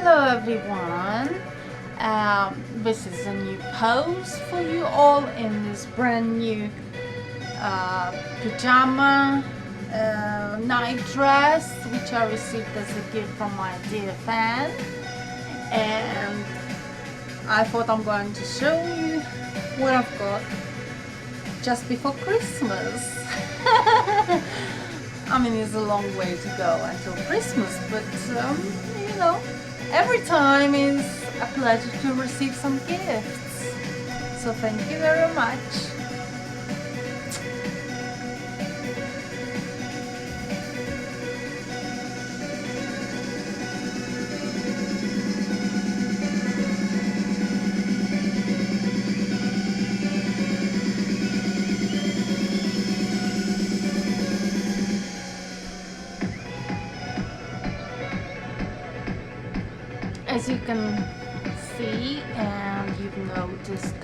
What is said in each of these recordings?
Hello everyone, this is a new post for you all in this brand new pajama night dress which I received as a gift from my dear fan, and I thought I'm going to show you what I've got just before Christmas. I mean, it's a long way to go until Christmas, but you know, every time is a pleasure to receive some gifts. So thank you very much. As you can see and you've noticed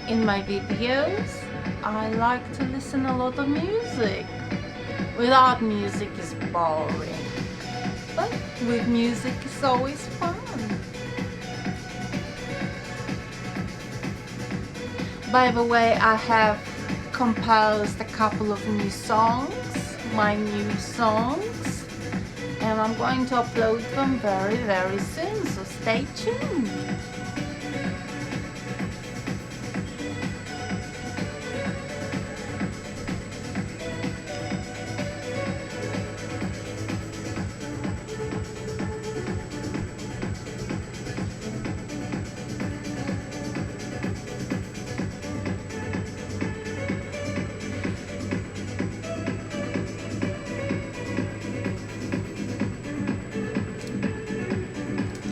in my videos, I like to listen a lot of music. Without music is boring, but with music it's always fun. By the way, I have composed a couple of new songs, my new songs, and I'm going to upload them very soon, so stay tuned.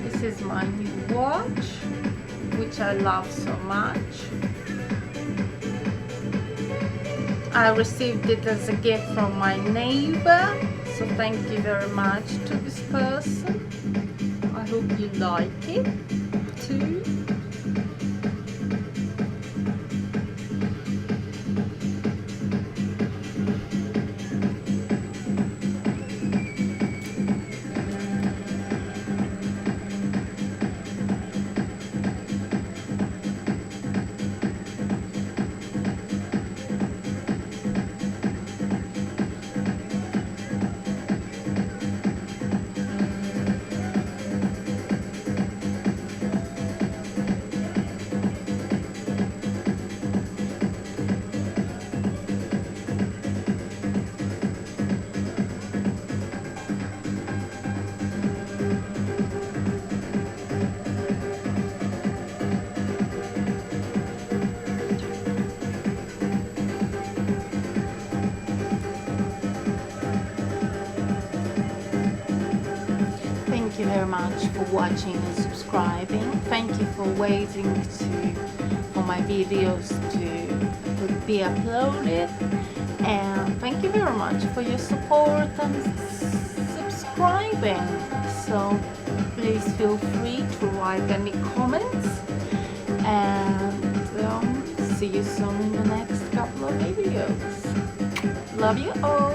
This is my new watch, which I love so much. I received it as a gift from my neighbor, so thank you very much to this person. I hope you like it too. Thank you very much for watching and subscribing. Thank you for waiting for my videos to be uploaded, and thank you very much for your support and subscribing. So please feel free to write any comments, and see you soon in the next couple of videos. Love you all.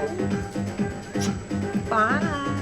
Bye.